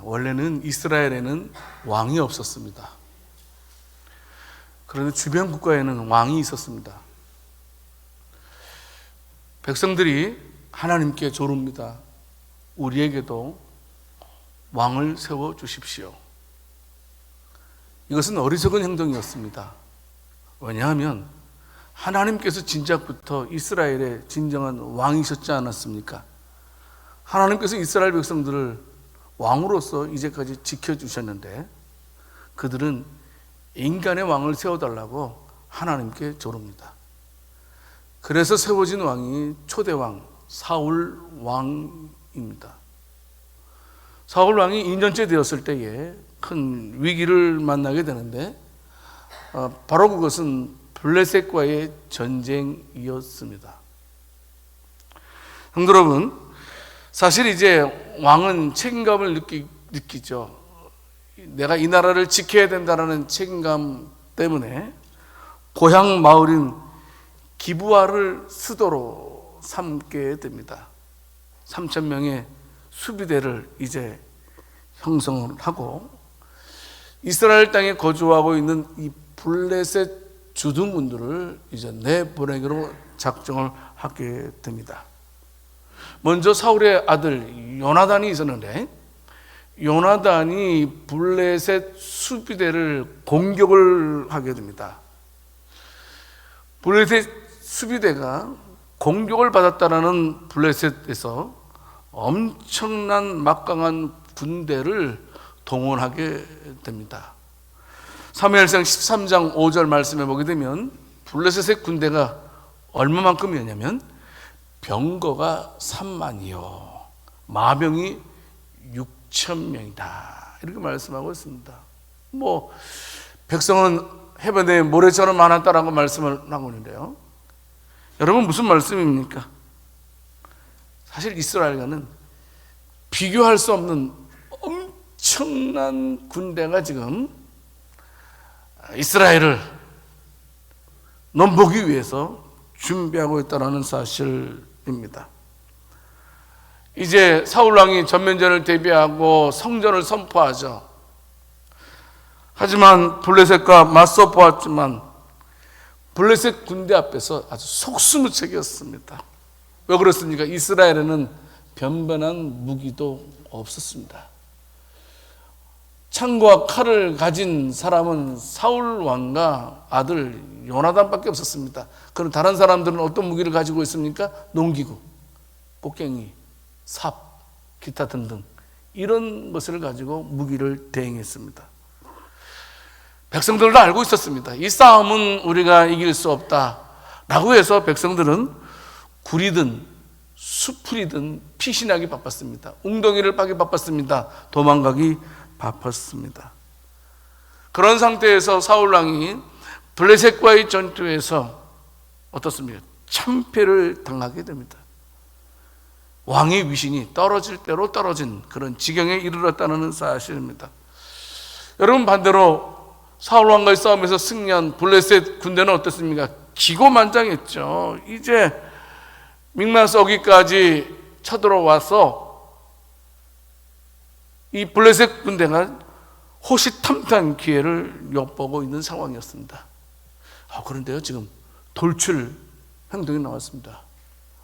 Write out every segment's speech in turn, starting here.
원래는 이스라엘에는 왕이 없었습니다. 그런데 주변 국가에는 왕이 있었습니다. 백성들이 하나님께 조릅니다. 우리에게도 왕을 세워 주십시오. 이것은 어리석은 행동이었습니다. 왜냐하면 하나님께서 진작부터 이스라엘의 진정한 왕이셨지 않았습니까? 하나님께서 이스라엘 백성들을 왕으로서 이제까지 지켜주셨는데 그들은 인간의 왕을 세워달라고 하나님께 조릅니다. 그래서 세워진 왕이 초대왕 사울 왕입니다. 사울 왕이 2년째 되었을 때에 큰 위기를 만나게 되는데 바로 그것은 블레셋과의 전쟁이었습니다. 성도 여러분, 사실 이제 왕은 책임감을 느끼죠. 내가 이 나라를 지켜야 된다는 책임감 때문에 고향 마을인 기브아를 수도로 삼게 됩니다. 3,000명의 수비대를 이제 형성을 하고 이스라엘 땅에 거주하고 있는 이 블레셋 주둔군들을 이제 내보내기로 작정을 하게 됩니다. 먼저 사울의 아들 요나단이 있었는데 요나단이 블레셋 수비대를 공격을 하게 됩니다. 블레셋 수비대가 공격을 받았다는 블레셋에서 엄청난 막강한 군대를 동원하게 됩니다. 사무엘상 13장 5절 말씀에 보게 되면 블레셋의 군대가 얼마만큼이었냐면 병거가 3만이요 마병이 6,000명이다 이렇게 말씀하고 있습니다. 백성은 해변에 모래처럼 많았다라고 말씀을 하고 있는데요, 여러분 무슨 말씀입니까? 사실 이스라엘과는 비교할 수 없는 엄청난 군대가 지금 이스라엘을 넘보기 위해서 준비하고 있다는 사실입니다. 이제 사울 왕이 전면전을 대비하고 성전을 선포하죠. 하지만 블레셋과 맞서 보았지만 블레셋 군대 앞에서 아주 속수무책이었습니다. 왜 그렇습니까? 이스라엘에는 변변한 무기도 없었습니다. 창과 칼을 가진 사람은 사울 왕과 아들 요나단밖에 없었습니다. 그럼 다른 사람들은 어떤 무기를 가지고 있습니까? 농기구, 꽃갱이, 삽, 기타 등등 이런 것을 가지고 무기를 대행했습니다. 백성들도 알고 있었습니다. 이 싸움은 우리가 이길 수 없다라고 해서 백성들은 굴이든 수풀이든 피신하기 바빴습니다. 웅덩이를 파기 바빴습니다. 도망가기 바빴습니다. 그런 상태에서 사울 왕이 블레셋과의 전투에서 어떻습니까? 참패를 당하게 됩니다. 왕의 위신이 떨어질 대로 떨어진 그런 지경에 이르렀다는 사실입니다. 여러분 반대로 사울 왕과의 싸움에서 승리한 블레셋 군대는 어떻습니까? 기고만장했죠. 이제 mikmas 어기까지 쳐들어와서 이 블레셋 군대가 호시탐탐 기회를 엿보고 있는 상황이었습니다. 그런데요, 지금 돌출 행동이 나왔습니다.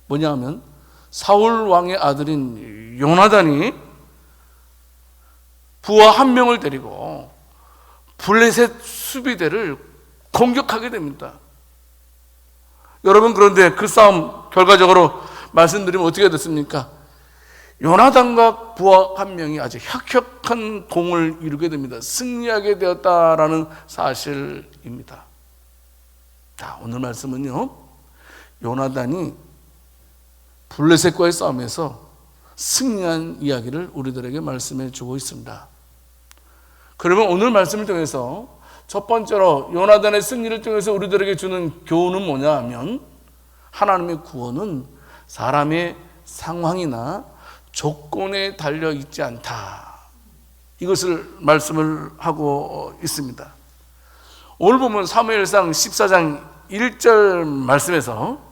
뭐냐 하면 사울 왕의 아들인 요나단이 부하 1명을 데리고 블레셋 수비대를 공격하게 됩니다. 여러분, 그런데 그 싸움 결과적으로 말씀드리면 어떻게 됐습니까? 요나단과 부하 1명이 아주 혁혁한 공을 이루게 됩니다. 승리하게 되었다라는 사실입니다. 자, 오늘 말씀은요, 요나단이 블레셋과의 싸움에서 승리한 이야기를 우리들에게 말씀해 주고 있습니다. 그러면 오늘 말씀을 통해서 첫 번째로 요나단의 승리를 통해서 우리들에게 주는 교훈은 뭐냐 하면 하나님의 구원은 사람의 상황이나 조건에 달려 있지 않다, 이것을 말씀을 하고 있습니다. 오늘 보면 사무엘상 14장 1절 말씀에서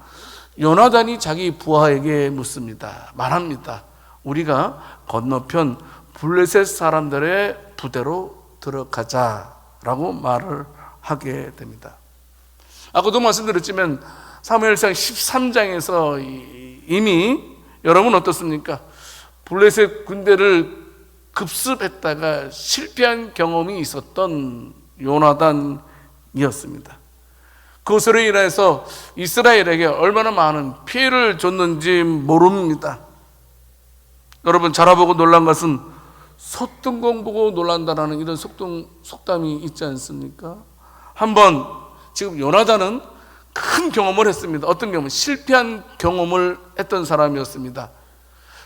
요나단이 자기 부하에게 묻습니다. 말합니다. 우리가 건너편 블레셋 사람들의 부대로 들어가자라고 말을 하게 됩니다. 아까도 말씀드렸지만 사무엘상 13장에서 이미 여러분 어떻습니까? 블레셋 군대를 급습했다가 실패한 경험이 있었던 요나단이었습니다. 그것으로 인해서 이스라엘에게 얼마나 많은 피해를 줬는지 모릅니다. 여러분 잘 알아보고 놀란 것은 소뚱공 보고 놀란다라는 이런 속담이 있지 않습니까? 한번 지금 요나단은 큰 경험을 했습니다. 어떤 경험? 실패한 경험을 했던 사람이었습니다.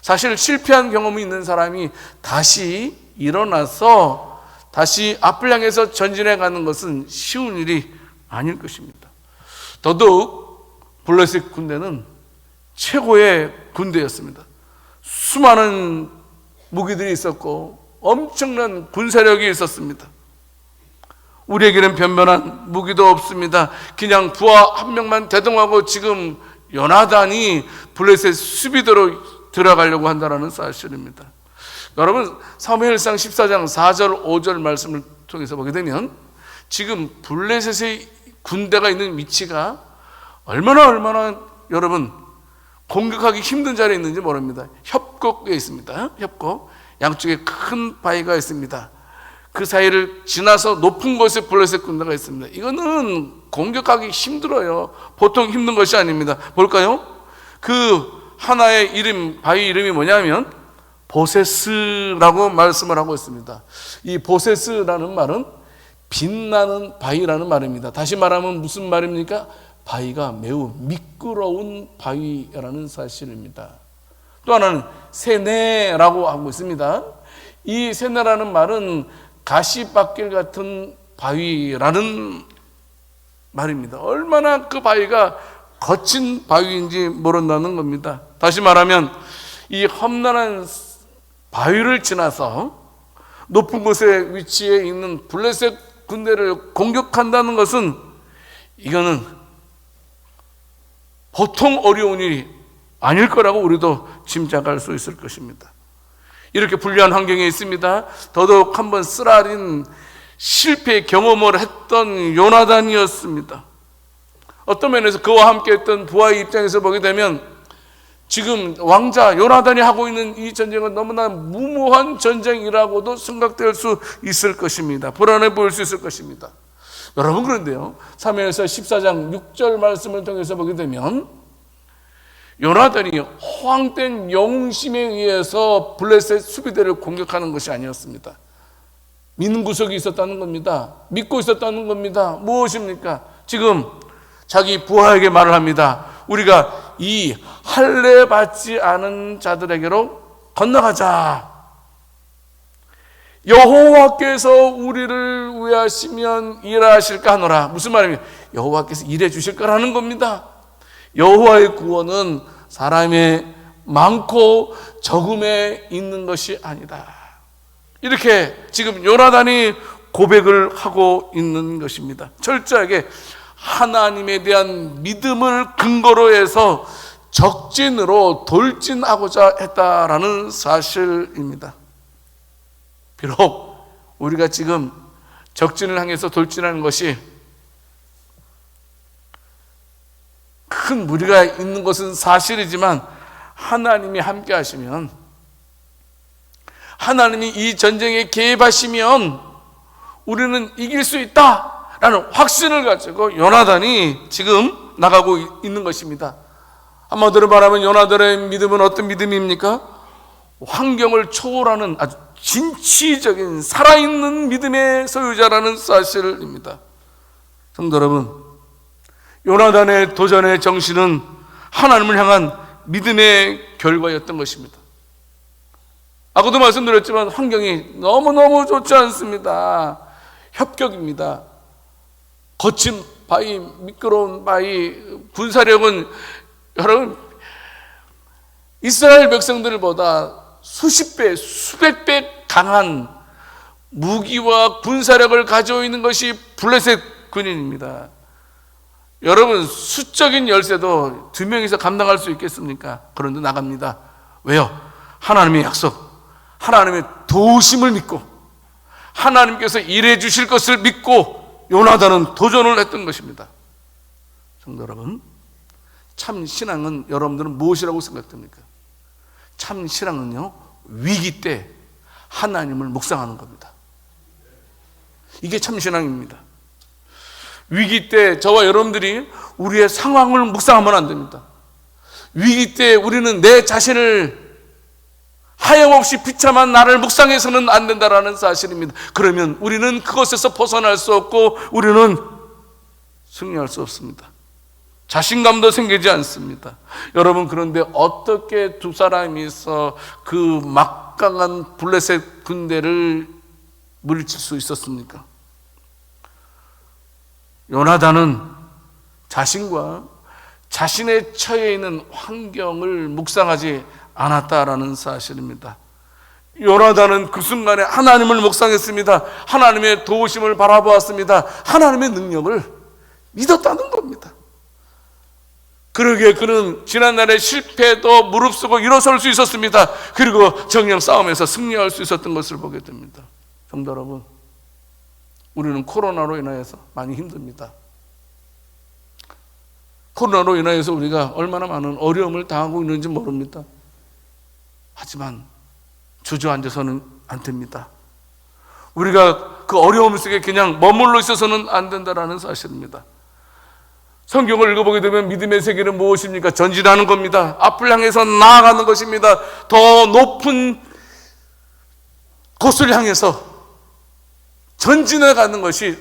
사실 실패한 경험이 있는 사람이 다시 일어나서 다시 앞을 향해서 전진해 가는 것은 쉬운 일이 아닐 것입니다. 더더욱 블레셋 군대는 최고의 군대였습니다. 수많은 무기들이 있었고 엄청난 군사력이 있었습니다. 우리에게는 변변한 무기도 없습니다. 그냥 부하 한 명만 대동하고 지금 요나단이 블레셋 수비대로 들어가려고 한다는 사실입니다. 여러분 사무엘상 14장 4절 5절 말씀을 통해서 보게 되면 지금 블레셋의 군대가 있는 위치가 얼마나 여러분 공격하기 힘든 자리에 있는지 모릅니다. 협곡에 있습니다. 협곡 양쪽에 큰 바위가 있습니다. 그 사이를 지나서 높은 곳에 블레셋 군대가 있습니다. 이거는 공격하기 힘들어요. 보통 힘든 것이 아닙니다. 볼까요? 그 하나의 이름, 바위 이름이 뭐냐면 보세스라고 말씀을 하고 있습니다. 이 보세스라는 말은 빛나는 바위라는 말입니다. 다시 말하면 무슨 말입니까? 바위가 매우 미끄러운 바위라는 사실입니다. 또 하나는 세네라고 하고 있습니다. 이 세네라는 말은 가시밭길 같은 바위라는 말입니다. 얼마나 그 바위가 거친 바위인지 모른다는 겁니다. 다시 말하면 이 험난한 바위를 지나서 높은 곳에 위치해 있는 블레셋 군대를 공격한다는 것은 이거는 보통 어려운 일이 아닐 거라고 우리도 짐작할 수 있을 것입니다. 이렇게 불리한 환경에 있습니다. 더더욱 한번 쓰라린 실패 경험을 했던 요나단이었습니다. 어떤 면에서 그와 함께 했던 부하의 입장에서 보게 되면 지금 왕자 요나단이 하고 있는 이 전쟁은 너무나 무모한 전쟁이라고도 생각될 수 있을 것입니다. 불안해 보일 수 있을 것입니다. 여러분 그런데요, 사무엘서 14장 6절 말씀을 통해서 보게 되면 요나단이 허황된 영웅심에 의해서 블레셋 수비대를 공격하는 것이 아니었습니다. 믿는 구석이 있었다는 겁니다. 믿고 있었다는 겁니다. 무엇입니까? 지금 자기 부하에게 말을 합니다. 우리가 이 할례 받지 않은 자들에게로 건너가자. 여호와께서 우리를 위하시면 일하실까 하노라. 무슨 말입니까? 여호와께서 일해 주실 거라는 겁니다. 여호와의 구원은 사람의 많고 적음에 있는 것이 아니다. 이렇게 지금 요나단이 고백을 하고 있는 것입니다. 철저하게 하나님에 대한 믿음을 근거로 해서 적진으로 돌진하고자 했다라는 사실입니다. 비록 우리가 지금 적진을 향해서 돌진하는 것이 큰 무리가 있는 것은 사실이지만 하나님이 함께 하시면, 하나님이 이 전쟁에 개입하시면 우리는 이길 수 있다라는 확신을 가지고 요나단이 지금 나가고 있는 것입니다. 한마디로 말하면 요나단의 믿음은 어떤 믿음입니까? 환경을 초월하는 아주 진취적인 살아있는 믿음의 소유자라는 사실입니다. 성도 여러분, 요나단의 도전의 정신은 하나님을 향한 믿음의 결과였던 것입니다. 아까도 말씀드렸지만 환경이 너무너무 좋지 않습니다. 협격입니다. 거친 바위, 미끄러운 바위, 군사력은 여러분 이스라엘 백성들보다 수십 배, 수백 배 강한 무기와 군사력을 가지고 있는 것이 블레셋 군인입니다. 여러분 수적인 열세도 2명이서 감당할 수 있겠습니까? 그런데 나갑니다. 왜요? 하나님의 약속, 하나님의 도우심을 믿고 하나님께서 일해 주실 것을 믿고 요나단은 도전을 했던 것입니다. 성도 여러분, 참 신앙은 여러분들은 무엇이라고 생각됩니까? 참 신앙은요, 위기 때 하나님을 묵상하는 겁니다. 이게 참 신앙입니다. 위기 때 저와 여러분들이 우리의 상황을 묵상하면 안 됩니다. 위기 때 우리는 내 자신을 하염없이 비참한 나를 묵상해서는 안 된다라는 사실입니다. 그러면 우리는 그것에서 벗어날 수 없고 우리는 승리할 수 없습니다. 자신감도 생기지 않습니다. 여러분, 그런데 어떻게 두 사람이서 그 막강한 블레셋 군대를 물리칠 수 있었습니까? 요나단은 자신과 자신의 처해 있는 환경을 묵상하지 않았다라는 사실입니다. 요나단은 그 순간에 하나님을 묵상했습니다. 하나님의 도우심을 바라보았습니다. 하나님의 능력을 믿었다는 겁니다. 그러기에 그는 지난날의 실패도 무릅쓰고 일어설 수 있었습니다. 그리고 정령 싸움에서 승리할 수 있었던 것을 보게 됩니다. 성도 여러분, 우리는 코로나로 인하여서 많이 힘듭니다. 코로나로 인하여서 우리가 얼마나 많은 어려움을 당하고 있는지 모릅니다. 하지만 주저앉아서는 안 됩니다. 우리가 그 어려움 속에 그냥 머물러 있어서는 안 된다는 사실입니다. 성경을 읽어보게 되면 믿음의 세계는 무엇입니까? 전진하는 겁니다. 앞을 향해서 나아가는 것입니다. 더 높은 곳을 향해서 전진해 가는 것이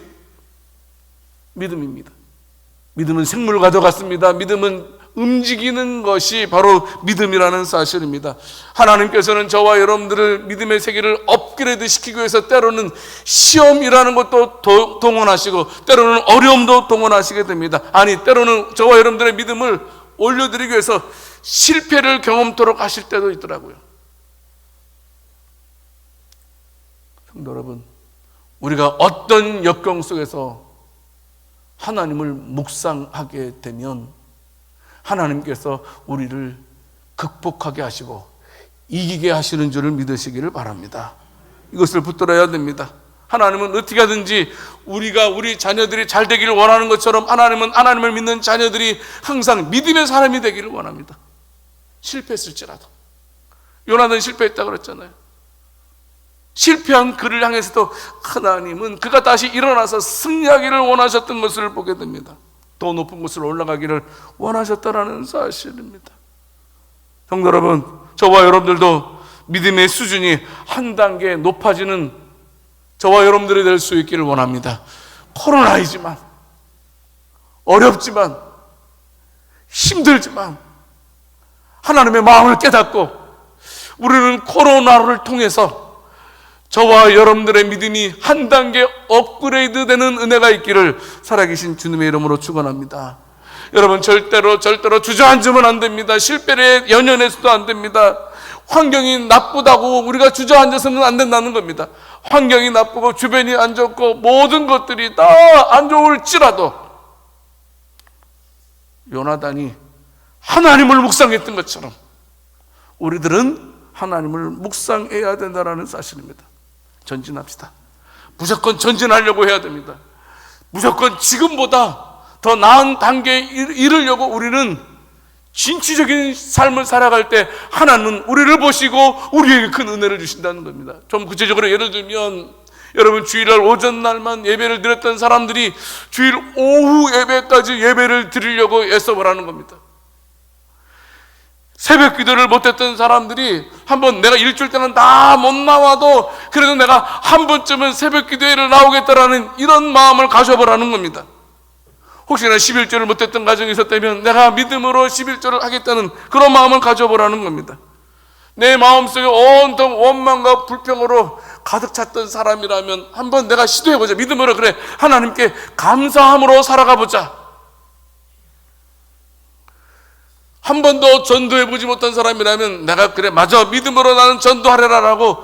믿음입니다. 믿음은 생물과도 같습니다. 믿음은 움직이는 것이 바로 믿음이라는 사실입니다. 하나님께서는 저와 여러분들을 믿음의 세계를 업그레이드 시키기 위해서 때로는 시험이라는 것도 동원하시고 때로는 어려움도 동원하시게 됩니다. 아니, 때로는 저와 여러분들의 믿음을 올려드리기 위해서 실패를 경험토록 하실 때도 있더라고요. 성도 여러분, 우리가 어떤 역경 속에서 하나님을 묵상하게 되면 하나님께서 우리를 극복하게 하시고 이기게 하시는 줄을 믿으시기를 바랍니다. 이것을 붙들어야 됩니다. 하나님은 어떻게 하든지 우리 자녀들이 잘 되기를 원하는 것처럼 하나님은 하나님을 믿는 자녀들이 항상 믿음의 사람이 되기를 원합니다. 실패했을지라도. 요나단 실패했다고 그랬잖아요. 실패한 그를 향해서도 하나님은 그가 다시 일어나서 승리하기를 원하셨던 것을 보게 됩니다. 더 높은 곳으로 올라가기를 원하셨다라는 사실입니다. 성도 여러분, 저와 여러분들도 믿음의 수준이 한 단계 높아지는 저와 여러분들이 될 수 있기를 원합니다. 코로나이지만, 어렵지만, 힘들지만 하나님의 마음을 깨닫고 우리는 코로나를 통해서 저와 여러분들의 믿음이 한 단계 업그레이드 되는 은혜가 있기를 살아계신 주님의 이름으로 축원합니다. 여러분, 절대로 주저앉으면 안 됩니다. 실패에 연연해서도 안 됩니다. 환경이 나쁘다고 우리가 주저앉아서는 안 된다는 겁니다. 환경이 나쁘고 주변이 안 좋고 모든 것들이 다 안 좋을지라도 요나단이 하나님을 묵상했던 것처럼 우리들은 하나님을 묵상해야 된다는 사실입니다. 전진합시다. 무조건 전진하려고 해야 됩니다. 무조건 지금보다 더 나은 단계에 이르려고 우리는 진취적인 삶을 살아갈 때 하나님은 우리를 보시고 우리에게 큰 은혜를 주신다는 겁니다. 좀 구체적으로 예를 들면, 여러분, 주일날 오전날만 예배를 드렸던 사람들이 주일 오후 예배까지 예배를 드리려고 애써을 하는 겁니다. 새벽 기도를 못했던 사람들이 한번 내가 일주일 때는 다 못 나와도 그래도 내가 한 번쯤은 새벽 기도회를 나오겠다라는 이런 마음을 가져보라는 겁니다. 혹시나 11조를 못했던 가정이 있었다면 내가 믿음으로 11조를 하겠다는 그런 마음을 가져보라는 겁니다. 내 마음속에 온통 원망과 불평으로 가득 찼던 사람이라면 한번 내가 시도해보자. 믿음으로, 그래, 하나님께 감사함으로 살아가보자. 한 번도 전도해보지 못한 사람이라면 내가, 그래, 맞아, 믿음으로 나는 전도하려라라고,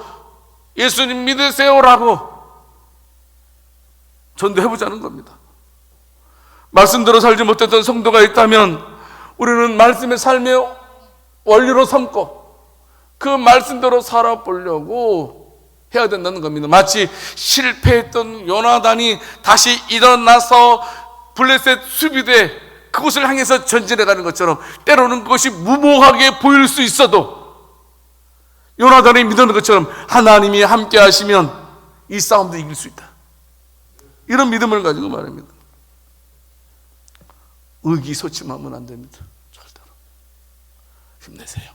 예수님 믿으세요라고 전도해보자는 겁니다. 말씀대로 살지 못했던 성도가 있다면 우리는 말씀의 삶의 원리로 삼고 그 말씀대로 살아보려고 해야 된다는 겁니다. 마치 실패했던 요나단이 다시 일어나서 블레셋 수비대 그곳을 향해서 전진해 가는 것처럼 때로는 그것이 무모하게 보일 수 있어도 요나단이 믿는 것처럼 하나님이 함께 하시면 이 싸움도 이길 수 있다. 이런 믿음을 가지고 말합니다. 의기소침하면 안 됩니다. 절대로. 힘내세요.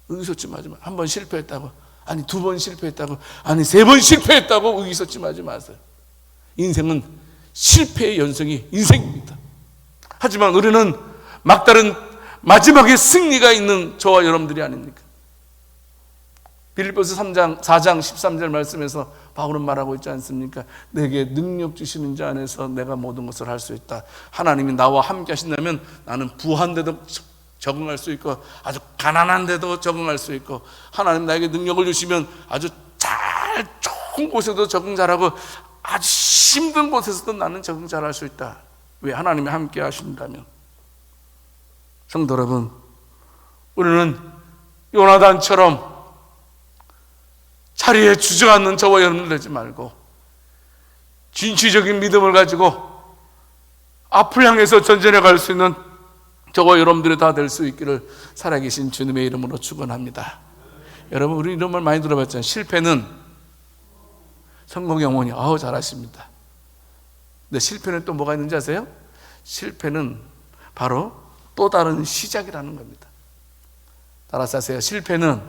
의기소침하지 마. 한 번 실패했다고, 아니 2번 실패했다고, 아니 3번 실패했다고 의기소침하지 마세요. 인생은 실패의 연속이 인생입니다. 하지만 우리는 막다른 마지막에 승리가 있는 저와 여러분들이 아닙니까? 빌립보서 4장 13절 말씀에서 바울은 말하고 있지 않습니까? 내게 능력 주시는 자 안에서 내가 모든 것을 할 수 있다. 하나님이 나와 함께 하신다면 나는 부한데도 적응할 수 있고 아주 가난한데도 적응할 수 있고, 하나님 나에게 능력을 주시면 아주 잘 좋은 곳에도 적응 잘하고 아주 힘든 곳에서도 나는 적응 잘할 수 있다. 왜? 하나님이 함께 하신다면. 성도 여러분, 우리는 요나단처럼 자리에 주저앉는 저와 여러분들 되지 말고 진취적인 믿음을 가지고 앞을 향해서 전진해 갈 수 있는 저와 여러분들이 다 될 수 있기를 살아계신 주님의 이름으로 축원합니다. 여러분, 우리 이런 말 많이 들어봤잖아요. 실패는 성공의 어머니. 잘하십니다. 근데 실패는 또 뭐가 있는지 아세요? 실패는 바로 또 다른 시작이라는 겁니다. 따라서 하세요. 실패는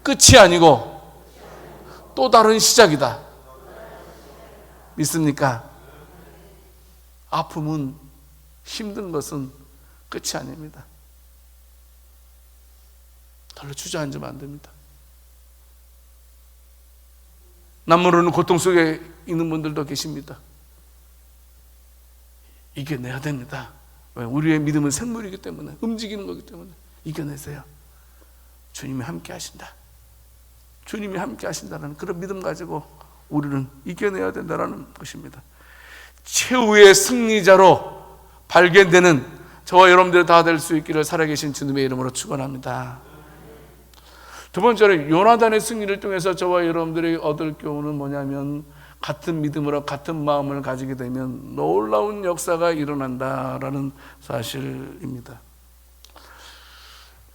끝이 아니고 또 다른 시작이다. 믿습니까? 아픔은, 힘든 것은 끝이 아닙니다. 별로 주저앉으면 안 됩니다. 남모르는 고통 속에 있는 분들도 계십니다. 이겨내야 됩니다. 왜? 우리의 믿음은 생물이기 때문에, 움직이는 거기 때문에 이겨내세요. 주님이 함께 하신다. 주님이 함께 하신다는 그런 믿음 가지고 우리는 이겨내야 된다는 것입니다. 최후의 승리자로 발견되는 저와 여러분들이 다 될 수 있기를 살아계신 주님의 이름으로 축원합니다. 두 번째로 요나단의 승리를 통해서 저와 여러분들이 얻을 교훈은 뭐냐면, 같은 믿음으로 같은 마음을 가지게 되면 놀라운 역사가 일어난다라는 사실입니다.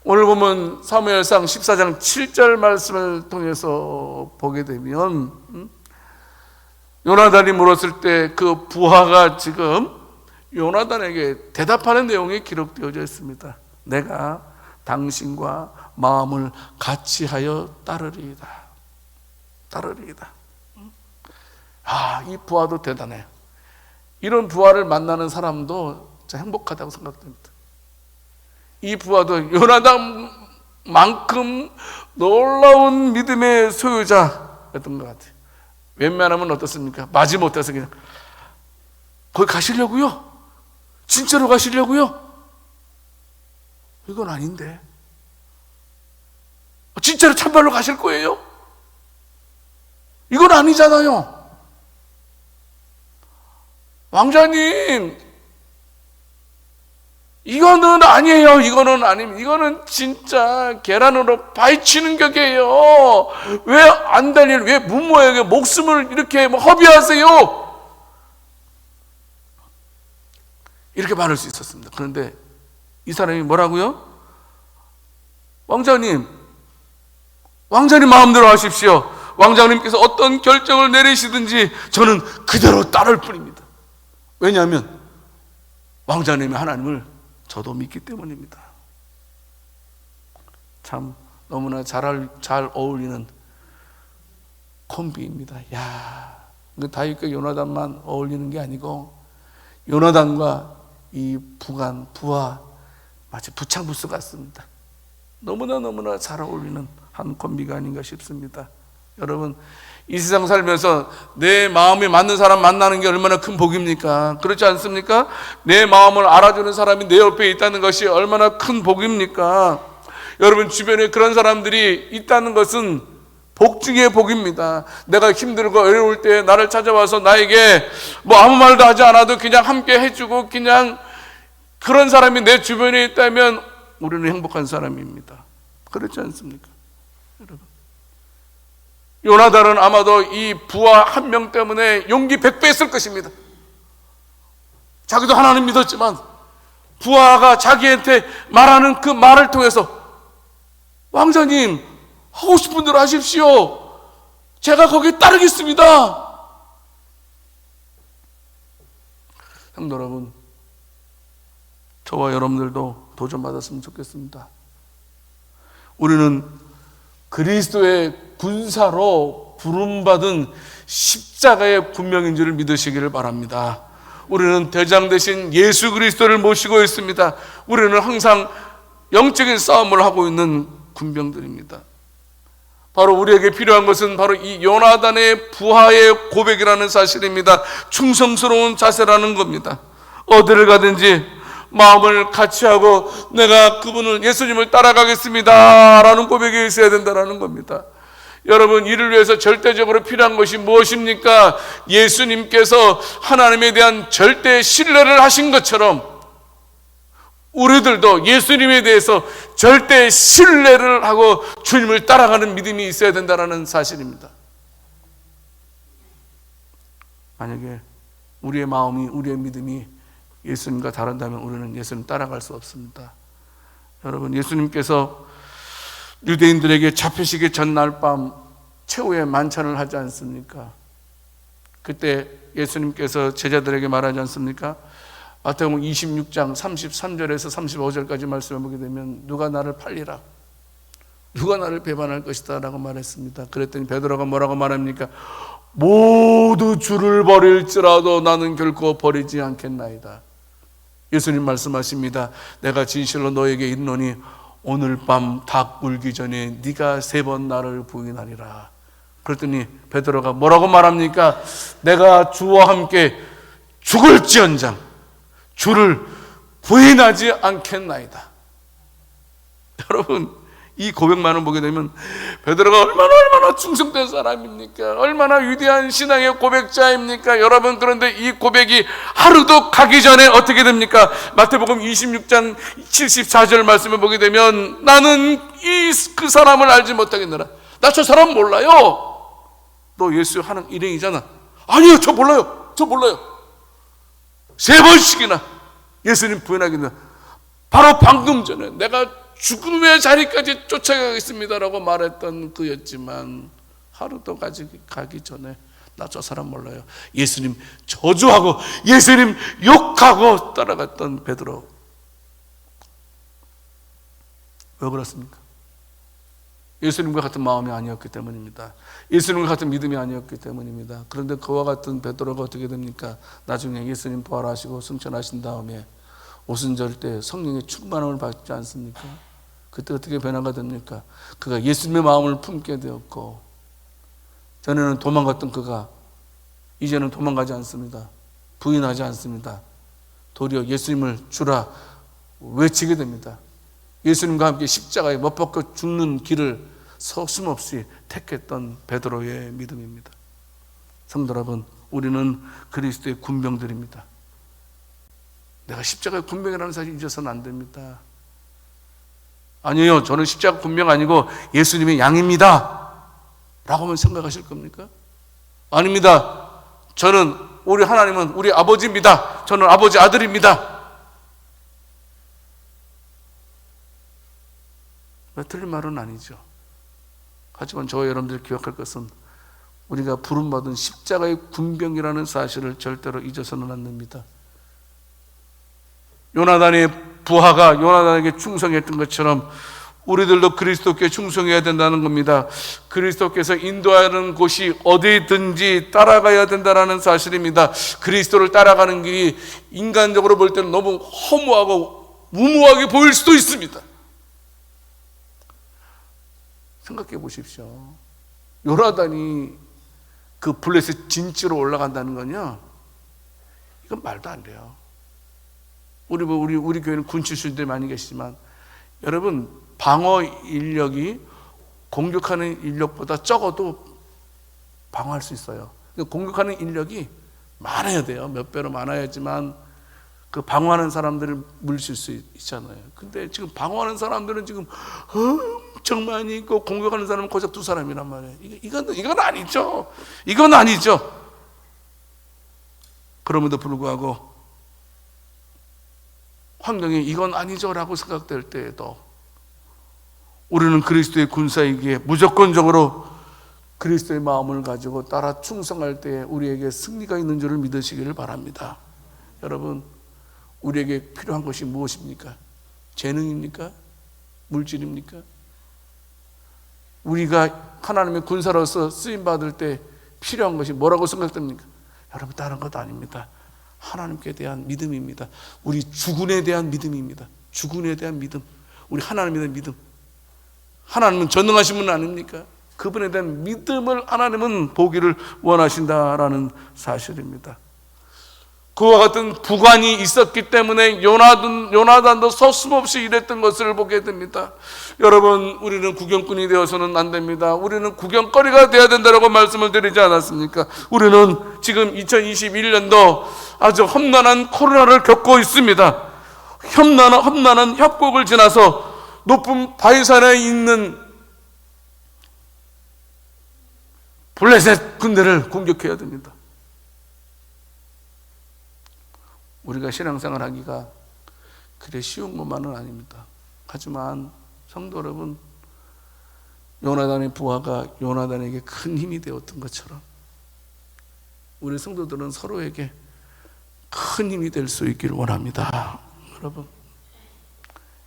오늘 보면 사무엘상 14장 7절 말씀을 통해서 보게 되면 요나단이 물었을 때 그 부하가 지금 요나단에게 대답하는 내용이 기록되어져 있습니다. 내가 당신과 마음을 같이 하여 따르리이다. 이 부하도 대단해요. 이런 부하를 만나는 사람도 진짜 행복하다고 생각됩니다. 이 부하도 요나단만큼 놀라운 믿음의 소유자였던 것 같아요. 웬만하면 어떻습니까? 마지못해서 그냥 거기 가시려고요? 진짜로 가시려고요? 이건 아닌데. 진짜로 참말로 가실 거예요? 이건 아니잖아요. 왕자님, 이거는 아니에요. 이거는 아닙니다. 이거는 진짜 계란으로 파헤치는 격이에요. 왜 안 달리는, 왜 무모하게 목숨을 이렇게 허비하세요? 이렇게 말할 수 있었습니다. 그런데 이 사람이 뭐라고요? 왕자님 마음대로 하십시오. 왕자님께서 어떤 결정을 내리시든지 저는 그대로 따를 뿐입니다. 왜냐하면 왕자님이 하나님을 저도 믿기 때문입니다. 참 너무나 잘 어울리는 콤비입니다. 다윗과 요나단만 어울리는 게 아니고 요나단과 이 부하 마치 부창부수 같습니다. 너무나 잘 어울리는 한 콤비가 아닌가 싶습니다. 여러분, 이 세상 살면서 내 마음이 맞는 사람 만나는 게 얼마나 큰 복입니까? 그렇지 않습니까? 내 마음을 알아주는 사람이 내 옆에 있다는 것이 얼마나 큰 복입니까? 여러분, 주변에 그런 사람들이 있다는 것은 복 중의 복입니다. 내가 힘들고 어려울 때 나를 찾아와서 나에게 아무 말도 하지 않아도 그냥 함께 해주고, 그냥 그런 사람이 내 주변에 있다면 우리는 행복한 사람입니다. 그렇지 않습니까? 여러분, 요나단은 아마도 이 부하 한 명 때문에 용기 100배 했을 것입니다. 자기도 하나님 믿었지만 부하가 자기한테 말하는 그 말을 통해서 왕자님, 하고 싶은 대로 하십시오. 제가 거기에 따르겠습니다. 성도 여러분, 저와 여러분들도 도전받았으면 좋겠습니다. 우리는 그리스도의 군사로 부름받은 십자가의 군명인 줄 믿으시기를 바랍니다. 우리는 대장 되신 예수 그리스도를 모시고 있습니다. 우리는 항상 영적인 싸움을 하고 있는 군병들입니다. 바로 우리에게 필요한 것은 바로 이 요나단의 부하의 고백이라는 사실입니다. 충성스러운 자세라는 겁니다. 어디를 가든지 마음을 같이 하고 내가 그분을, 예수님을 따라가겠습니다 라는 고백이 있어야 된다는 겁니다. 여러분, 이를 위해서 절대적으로 필요한 것이 무엇입니까? 예수님께서 하나님에 대한 절대 신뢰를 하신 것처럼 우리들도 예수님에 대해서 절대 신뢰를 하고 주님을 따라가는 믿음이 있어야 된다는 사실입니다. 만약에 우리의 마음이, 우리의 믿음이 예수님과 다른다면 우리는 예수님 따라갈 수 없습니다. 여러분, 예수님께서 유대인들에게 잡히시기 전날 밤 최후의 만찬을 하지 않습니까? 그때 예수님께서 제자들에게 말하지 않습니까? 마태복음 26장 33절에서 35절까지 말씀을 보게 되면 누가 나를 팔리라, 누가 나를 배반할 것이다 라고 말했습니다. 그랬더니 베드로가 뭐라고 말합니까? 모두 주를 버릴지라도 나는 결코 버리지 않겠나이다. 예수님 말씀하십니다. 내가 진실로 너에게 이르노니 오늘 밤 닭 울기 전에 네가 3번 나를 부인하리라. 그랬더니 베드로가 뭐라고 말합니까? 내가 주와 함께 죽을지언정 주를 부인하지 않겠나이다. 여러분, 이 고백만을 보게 되면 베드로가 얼마나 충성된 사람입니까? 얼마나 위대한 신앙의 고백자입니까? 여러분, 그런데 이 고백이 하루도 가기 전에 어떻게 됩니까? 마태복음 26장 74절 말씀을 보게 되면 나는 그 사람을 알지 못하겠느라. 나 저 사람 몰라요. 너 예수 하는 일행이잖아. 아니요, 저 몰라요. 3번씩이나 예수님 부인하겠느라. 바로 방금 전에 내가 죽음의 자리까지 쫓아가겠습니다라고 말했던 그였지만 하루도 가기 전에 나 저 사람 몰라요. 예수님 저주하고 예수님 욕하고 따라갔던 베드로. 왜 그렇습니까? 예수님과 같은 마음이 아니었기 때문입니다. 예수님과 같은 믿음이 아니었기 때문입니다. 그런데 그와 같은 베드로가 어떻게 됩니까? 나중에 예수님 부활하시고 승천하신 다음에 오순절 때 성령의 충만함을 받지 않습니까? 그때 어떻게 변화가 됩니까? 그가 예수님의 마음을 품게 되었고, 전에는 도망갔던 그가 이제는 도망가지 않습니다. 부인하지 않습니다. 도리어 예수님을 주라 외치게 됩니다. 예수님과 함께 십자가에 못 박혀 죽는 길을 서슴없이 택했던 베드로의 믿음입니다. 성도 여러분, 우리는 그리스도의 군병들입니다. 내가 십자가의 군병이라는 사실 잊어서는 안 됩니다. 아니요, 저는 십자가 군병 아니고 예수님의 양입니다 라고만 생각하실 겁니까? 아닙니다. 우리 하나님은 우리 아버지입니다. 저는 아버지 아들입니다. 틀린 말은 아니죠. 하지만 저와 여러분들이 기억할 것은 우리가 부름받은 십자가의 군병이라는 사실을 절대로 잊어서는 안 됩니다. 요나단의 부하가 요나단에게 충성했던 것처럼 우리들도 그리스도께 충성해야 된다는 겁니다. 그리스도께서 인도하는 곳이 어디든지 따라가야 된다는 사실입니다. 그리스도를 따라가는 길이 인간적으로 볼 때는 너무 허무하고 무모하게 보일 수도 있습니다. 생각해 보십시오. 요나단이 그 블레셋 진지로 올라간다는 건요, 이건 말도 안 돼요. 우리 교회는 군 출신들이 많이 계시지만 여러분, 방어 인력이 공격하는 인력보다 적어도 방어할 수 있어요. 공격하는 인력이 많아야 돼요. 몇 배로 많아야지만 그 방어하는 사람들을 물리칠 수 있잖아요. 근데 지금 방어하는 사람들은 지금 엄청 많이 있고 공격하는 사람은 고작 2사람이란 말이에요. 이건 아니죠. 이건 아니죠. 그럼에도 불구하고 환경이 이건 아니죠라고 생각될 때에도 우리는 그리스도의 군사이기에 무조건적으로 그리스도의 마음을 가지고 따라 충성할 때 우리에게 승리가 있는 줄을 믿으시기를 바랍니다. 여러분, 우리에게 필요한 것이 무엇입니까? 재능입니까? 물질입니까? 우리가 하나님의 군사로서 쓰임받을 때 필요한 것이 뭐라고 생각됩니까? 여러분, 다른 것 아닙니다. 하나님께 대한 믿음입니다. 우리 주군에 대한 믿음입니다. 주군에 대한 믿음, 우리 하나님에 대한 믿음. 하나님은 전능하신 분 아닙니까? 그분에 대한 믿음을 하나님은 보기를 원하신다라는 사실입니다. 그와 같은 부관이 있었기 때문에 요나단도 서슴없이 일했던 것을 보게 됩니다. 여러분, 우리는 구경꾼이 되어서는 안 됩니다. 우리는 구경거리가 되어야 된다고 말씀을 드리지 않았습니까? 우리는 지금 2021년도 아주 험난한 코로나를 겪고 있습니다. 험난한 협곡을 지나서 높은 바위산에 있는 블레셋 군대를 공격해야 됩니다. 우리가 신앙생활 하기가 그래 쉬운 것만은 아닙니다. 하지만 성도 여러분, 요나단의 부하가 요나단에게 큰 힘이 되었던 것처럼 우리 성도들은 서로에게 큰 힘이 될 수 있기를 원합니다.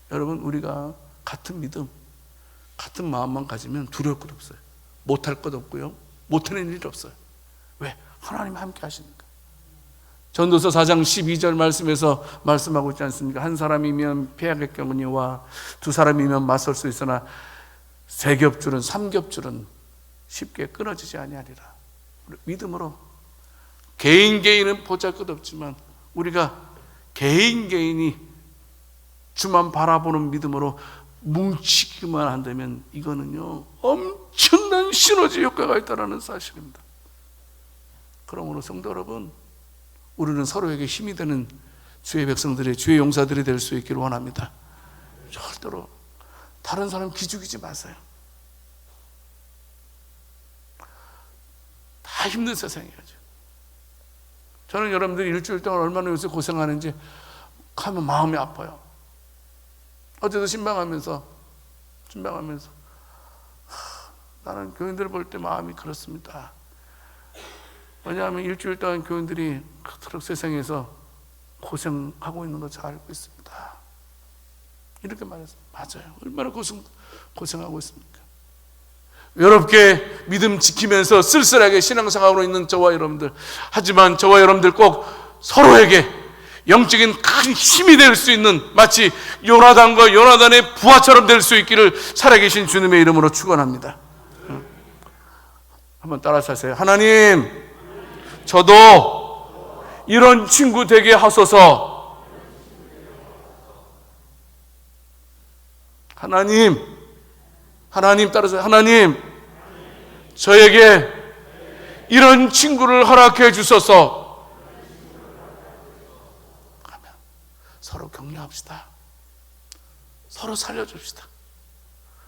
여러분, 우리가 같은 믿음, 같은 마음만 가지면 두려울 것 없어요. 못할 것 없고요, 못하는 일 없어요. 왜? 하나님 함께 하시니까. 전도서 4장 12절 말씀에서 말씀하고 있지 않습니까? 한 사람이면 패하겠거니와 2사람이면 맞설 수 있으나 3겹줄은 3겹줄은 쉽게 끊어지지 아니하리라. 믿음으로 개인은 보잘것없지만 우리가 개인이 주만 바라보는 믿음으로 뭉치기만 한다면 이거는요 엄청난 시너지 효과가 있다는 사실입니다. 그러므로 성도 여러분, 우리는 서로에게 힘이 되는 주의 백성들의, 주의 용사들이 될 수 있기를 원합니다. 절대로 다른 사람 기죽이지 마세요. 다 힘든 세상이죠. 저는 여러분들이 일주일 동안 얼마나 요새 고생하는지 하면 마음이 아파요. 어제도 신방하면서 나는 교인들 볼 때 마음이 그렇습니다. 왜냐하면 일주일 동안 교인들이 그토록 세상에서 고생하고 있는 거 잘 알고 있습니다. 이렇게 말했어요. 맞아요. 얼마나 고생하고 있습니까? 외롭게 믿음 지키면서 쓸쓸하게 신앙생활하고 있는 저와 여러분들, 하지만 저와 여러분들 꼭 서로에게 영적인 큰 힘이 될 수 있는, 마치 요나단과 요나단의 부하처럼 될 수 있기를 살아계신 주님의 이름으로 축원합니다. 한번 따라서 하세요. 하나님, 저도 이런 친구 되게 하소서. 하나님 따라서, 하나님, 저에게 이런 친구를 허락해 주소서. 하면 서로 격려합시다. 서로 살려줍시다.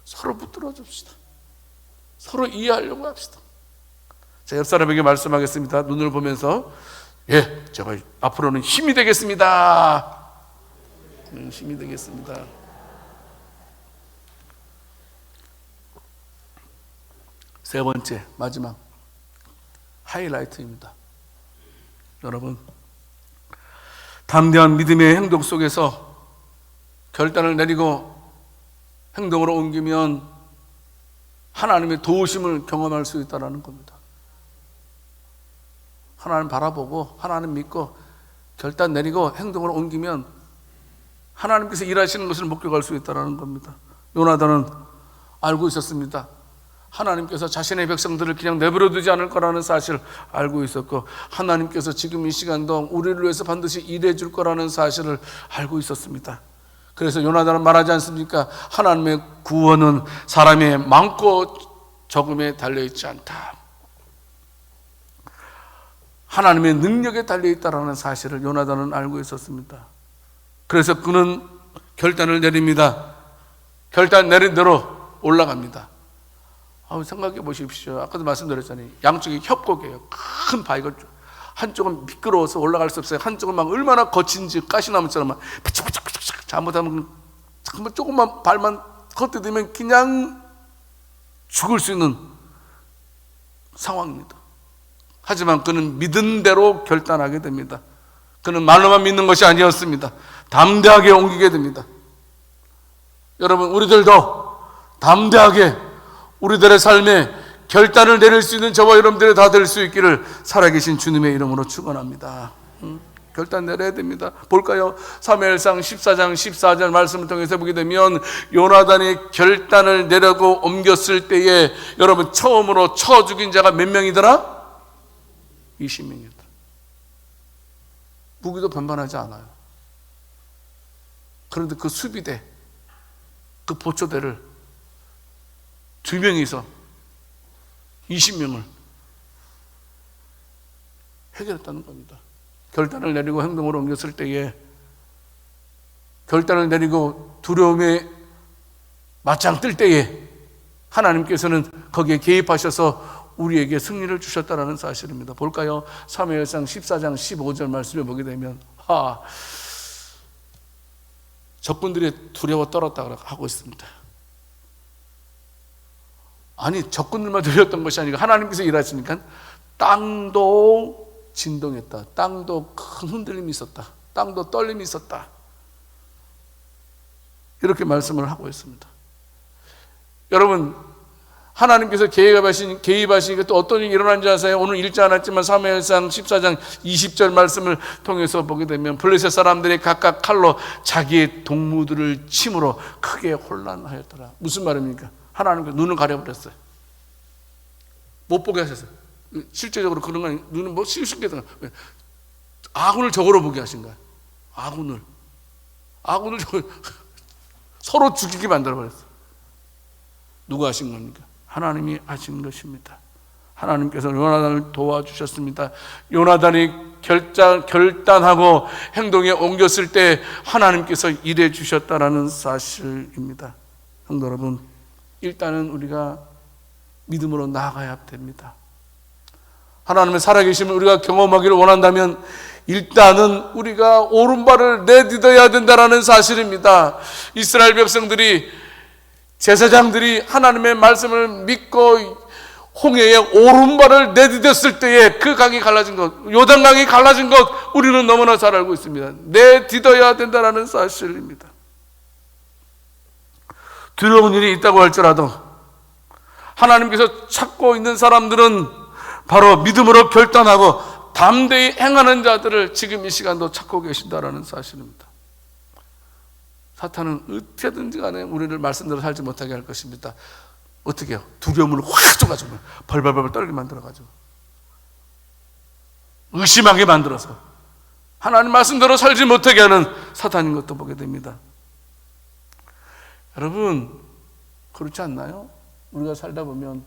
서로 붙들어 줍시다. 서로 이해하려고 합시다. 자, 옆 사람에게 말씀하겠습니다. 눈을 보면서, 예, 제가 앞으로는 힘이 되겠습니다. 힘이 되겠습니다. 세 번째, 마지막 하이라이트입니다. 여러분, 담대한 믿음의 행동 속에서 결단을 내리고 행동으로 옮기면 하나님의 도우심을 경험할 수 있다는 겁니다. 하나님 바라보고 하나님 믿고 결단 내리고 행동으로 옮기면 하나님께서 일하시는 것을 목격할 수 있다는 겁니다. 요나단은 알고 있었습니다. 하나님께서 자신의 백성들을 그냥 내버려 두지 않을 거라는 사실을 알고 있었고, 하나님께서 지금 이 시간도 우리를 위해서 반드시 일해 줄 거라는 사실을 알고 있었습니다. 그래서 요나단은 말하지 않습니까? 하나님의 구원은 사람의 많고 적음에 달려있지 않다. 하나님의 능력에 달려있다라는 사실을 요나단은 알고 있었습니다. 그래서 그는 결단을 내립니다. 결단 내린 대로 올라갑니다. 생각해 보십시오. 아까도 말씀드렸잖아요. 양쪽이 협곡이에요. 큰 바위가, 한쪽은 미끄러워서 올라갈 수 없어요. 한쪽은 막 얼마나 거친지 가시나무처럼 막 피치피치피치, 잘못하면 정말 조금만 발만 걷어대면 그냥 죽을 수 있는 상황입니다. 하지만 그는 믿은 대로 결단하게 됩니다. 그는 말로만 믿는 것이 아니었습니다. 담대하게 옮기게 됩니다. 여러분, 우리들도 담대하게 우리들의 삶에 결단을 내릴 수 있는 저와 여러분들이 다 될 수 있기를 살아계신 주님의 이름으로 축원합니다. 결단 내려야 됩니다. 볼까요? 사무엘상 14장 14절 말씀을 통해서 보게 되면 요나단이 결단을 내려고 옮겼을 때에 여러분, 처음으로 쳐 죽인 자가 몇 명이더라? 20명이더라. 무기도 반반하지 않아요. 그런데 그 수비대, 그 보초대를 2명이서 20명을 해결했다는 겁니다. 결단을 내리고 행동으로 옮겼을 때에, 결단을 내리고 두려움에 맞짱 뜰 때에 하나님께서는 거기에 개입하셔서 우리에게 승리를 주셨다는 사실입니다. 볼까요? 사무엘상 14장 15절 말씀을 보게 되면 적군들이 두려워 떨었다고 하고 있습니다. 아니, 적군들만 두려웠던 것이 아니고 하나님께서 일하시니까 땅도 진동했다. 땅도 큰 흔들림이 있었다. 땅도 떨림이 있었다. 이렇게 말씀을 하고 있습니다. 여러분, 하나님께서 개입하시니까 또 어떤 일이 일어난지 아세요? 오늘 읽지 않았지만 사무엘상 14장 20절 말씀을 통해서 보게 되면 블레셋 사람들이 각각 칼로 자기의 동무들을 침으로 크게 혼란하였더라. 무슨 말입니까? 하나님께서 눈을 가려버렸어요. 못 보게 하셨어요. 실제적으로 그런 건 눈은 뭐 쉽게 아군을 적으로 보게 하신 거예요. 아군을 서로 죽이게 만들어버렸어요. 누가 하신 겁니까? 하나님이 하신 것입니다. 하나님께서 요나단을 도와주셨습니다. 요나단이 결단하고 행동에 옮겼을 때 하나님께서 일해 주셨다라는 사실입니다. 성도 여러분, 일단은 우리가 믿음으로 나아가야 됩니다. 하나님의 살아계심을 우리가 경험하기를 원한다면 일단은 우리가 오른발을 내딛어야 된다는 사실입니다. 이스라엘 백성들이, 제사장들이 하나님의 말씀을 믿고 홍해에 오른발을 내딛었을 때에 그 강이 갈라진 것, 요단강이 갈라진 것 우리는 너무나 잘 알고 있습니다. 내딛어야 된다는 사실입니다. 두려운 일이 있다고 할지라도 하나님께서 찾고 있는 사람들은 바로 믿음으로 결단하고 담대히 행하는 자들을 지금 이 시간도 찾고 계신다는 사실입니다. 사탄은 어떻게든지 간에 우리를 말씀대로 살지 못하게 할 것입니다. 어떻게 해요? 두려움을 확 줘가지고 벌벌벌 떨게 만들어가지고 의심하게 만들어서 하나님 말씀대로 살지 못하게 하는 사탄인 것도 보게 됩니다. 여러분, 그렇지 않나요? 우리가 살다 보면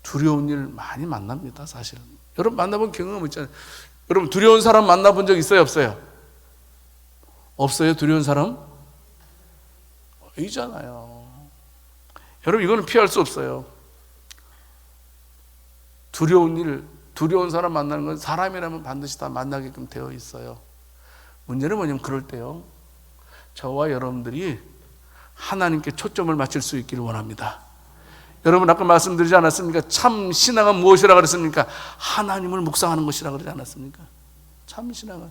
두려운 일 많이 만납니다. 사실은 여러분 만나본 경험 있잖아요. 여러분 두려운 사람 만나본 적 있어요? 없어요? 없어요? 두려운 사람? 있잖아요. 여러분 이거는 피할 수 없어요. 두려운 일, 두려운 사람 만나는 건 사람이라면 반드시 다 만나게끔 되어 있어요. 문제는 뭐냐면 그럴 때요, 저와 여러분들이 하나님께 초점을 맞출 수 있기를 원합니다. 여러분 아까 말씀드리지 않았습니까? 참 신앙은 무엇이라 그랬습니까? 하나님을 묵상하는 것이라 그러지 않았습니까? 참 신앙은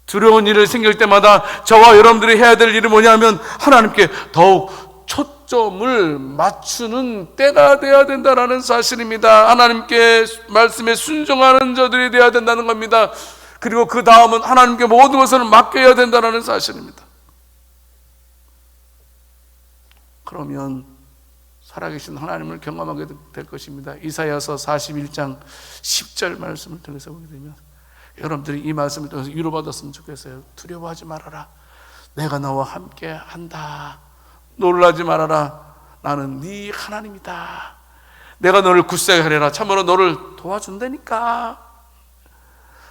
두려운 일이 생길 때마다 저와 여러분들이 해야 될 일이 뭐냐면 하나님께 더욱 초점을 맞추는 때가 되어야 된다는 사실입니다. 하나님께 말씀에 순종하는 자들이 되어야 된다는 겁니다. 그리고 그 다음은 하나님께 모든 것을 맡겨야 된다는 사실입니다. 그러면 살아계신 하나님을 경험하게 될 것입니다. 이사야서 41장 10절 말씀을 통해서 보게 되면 여러분들이 이 말씀을 통해서 위로받았으면 좋겠어요. 두려워하지 말아라. 내가 너와 함께 한다. 놀라지 말아라. 나는 네 하나님이다. 내가 너를 굳세게 하리라. 참으로 너를 도와준다니까.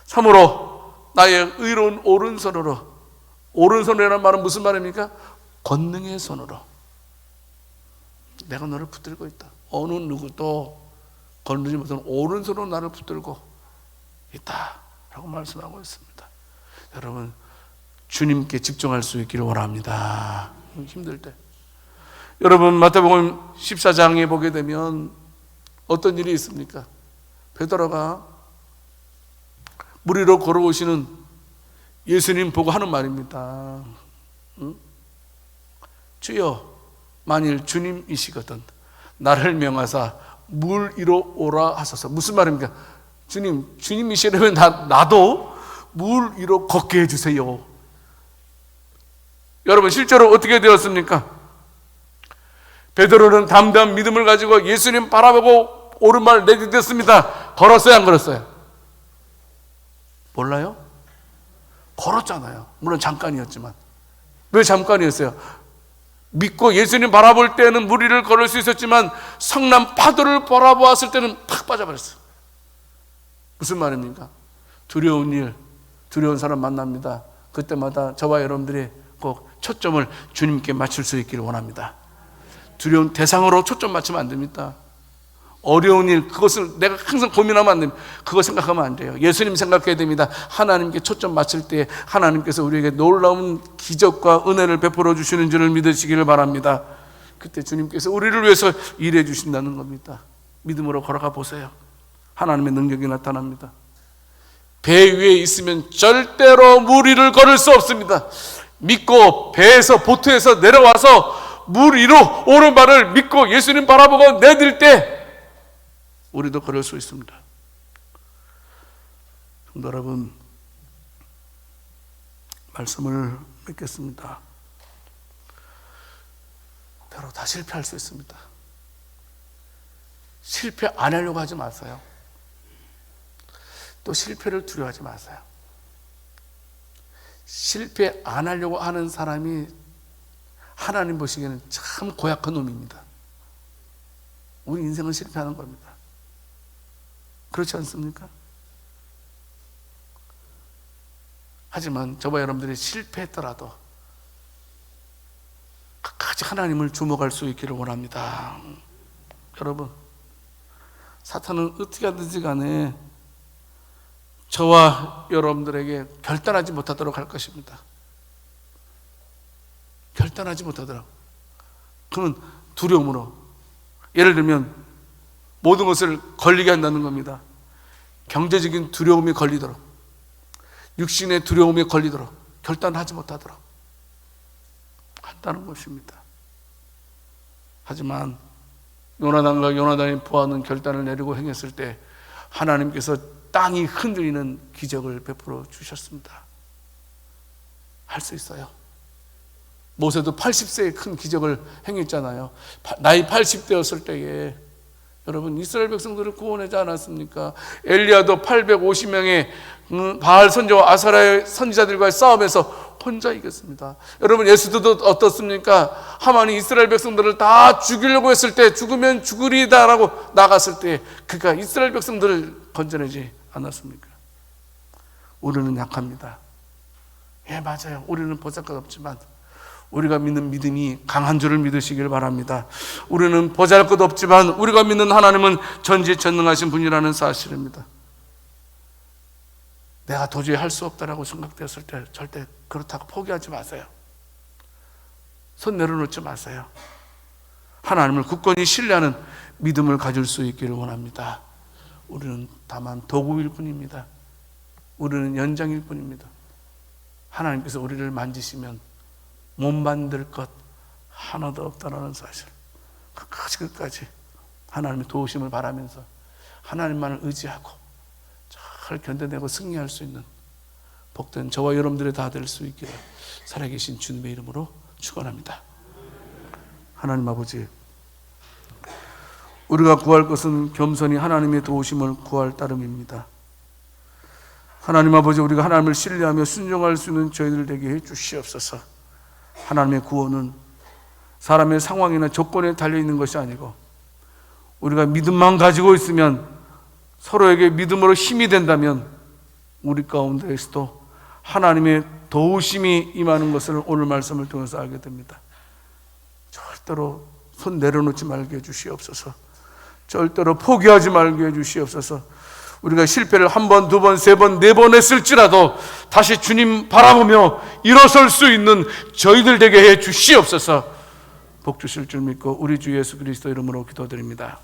참으로 나의 의로운 오른손으로. 오른손이라는 말은 무슨 말입니까? 권능의 손으로 내가 너를 붙들고 있다. 어느 누구도 건드리지 못하는 오른손으로 나를 붙들고 있다 라고 말씀하고 있습니다. 여러분, 주님께 집중할 수 있기를 원합니다. 힘들 때. 여러분, 마태복음 14장에 보게 되면 어떤 일이 있습니까? 베드로가 물 위로 걸어오시는 예수님 보고 하는 말입니다. 주여, 만일 주님이시거든 나를 명하사 물 위로 오라 하소서. 무슨 말입니까? 주님이시라면 나도 물 위로 걷게 해주세요. 여러분, 실제로 어떻게 되었습니까? 베드로는 담대한 믿음을 가지고 예수님 바라보고 오른발 내딛었습니다. 걸었어요, 안 걸었어요? 몰라요? 걸었잖아요. 물론 잠깐이었지만. 왜 잠깐이었어요? 믿고 예수님 바라볼 때는 물 위를 걸을 수 있었지만 성난 파도를 바라보았을 때는 팍 빠져버렸어요. 무슨 말입니까? 두려운 일, 두려운 사람 만납니다. 그때마다 저와 여러분들이 꼭 초점을 주님께 맞출 수 있기를 원합니다. 두려운 대상으로 초점 맞추면 안 됩니다. 어려운 일, 그것을 내가 항상 고민하면 안 됩니다. 그거 생각하면 안 돼요. 예수님 생각해야 됩니다. 하나님께 초점 맞출 때 하나님께서 우리에게 놀라운 기적과 은혜를 베풀어 주시는 줄을 믿으시기를 바랍니다. 그때 주님께서 우리를 위해서 일해 주신다는 겁니다. 믿음으로 걸어가 보세요. 하나님의 능력이 나타납니다. 배 위에 있으면 절대로 물 위를 걸을 수 없습니다. 믿고 배에서, 보트에서 내려와서 물 위로 오른발을 믿고 예수님 바라보고 내딜 때 우리도 걸을 수 있습니다. 성도 여러분, 말씀을 맺겠습니다. 때로 다 실패할 수 있습니다. 실패 안 하려고 하지 마세요. 또 실패를 두려워하지 마세요. 실패 안 하려고 하는 사람이 하나님 보시기에는 참 고약한 놈입니다. 우리 인생은 실패하는 겁니다. 그렇지 않습니까? 하지만 저와 여러분들이 실패했더라도 끝까지 하나님을 주목할 수 있기를 원합니다. 여러분, 사탄은 어떻게 하든지 간에 저와 여러분들에게 결단하지 못하도록 할 것입니다. 결단하지 못하도록. 그는 두려움으로, 예를 들면 모든 것을 걸리게 한다는 겁니다. 경제적인 두려움이 걸리도록, 육신의 두려움이 걸리도록 결단하지 못하도록 한다는 것입니다. 하지만 요나단과 요나단의 부하는 결단을 내리고 행했을 때 하나님께서 땅이 흔들리는 기적을 베풀어 주셨습니다. 할 수 있어요. 모세도 80세에 큰 기적을 행했잖아요. 나이 80대였을 때에 여러분, 이스라엘 백성들을 구원하지 않았습니까? 엘리야도 850명의 바알 선지자와 아사라의 선지자들과의 싸움에서 혼자 이겼습니다. 여러분, 예수도 어떻습니까? 하만이 이스라엘 백성들을 다 죽이려고 했을 때, 죽으면 죽으리다라고 나갔을 때 그가 이스라엘 백성들을 건져내지 않았습니까? 우리는 약합니다. 예, 맞아요. 우리는 보잘것 없지만 우리가 믿는 믿음이 강한 줄을 믿으시길 바랍니다. 우리는 보잘것 없지만 우리가 믿는 하나님은 전지전능하신 분이라는 사실입니다. 내가 도저히 할 수 없다라고 생각되었을 때 절대 그렇다고 포기하지 마세요. 손 내려놓지 마세요. 하나님을 굳건히 신뢰하는 믿음을 가질 수 있기를 원합니다. 우리는 다만 도구일 뿐입니다. 우리는 연장일 뿐입니다. 하나님께서 우리를 만지시면 못 만들 것 하나도 없다는 사실, 끝까지 하나님의 도우심을 바라면서 하나님만을 의지하고 잘 견뎌내고 승리할 수 있는 복된 저와 여러분들의 다 될 수 있기를 살아계신 주님의 이름으로 축원합니다. 하나님 아버지, 우리가 구할 것은 겸손히 하나님의 도우심을 구할 따름입니다. 하나님 아버지, 우리가 하나님을 신뢰하며 순종할 수 있는 저희들 되게 해 주시옵소서. 하나님의 구원은 사람의 상황이나 조건에 달려있는 것이 아니고 우리가 믿음만 가지고 있으면, 서로에게 믿음으로 힘이 된다면 우리 가운데에서도 하나님의 도우심이 임하는 것을 오늘 말씀을 통해서 알게 됩니다. 절대로 손 내려놓지 말게 해주시옵소서. 절대로 포기하지 말게 해주시옵소서. 우리가 실패를 한 번, 두 번, 세 번, 네 번 했을지라도 다시 주님 바라보며 일어설 수 있는 저희들 되게 해 주시옵소서. 복 주실 줄 믿고 우리 주 예수 그리스도 이름으로 기도드립니다.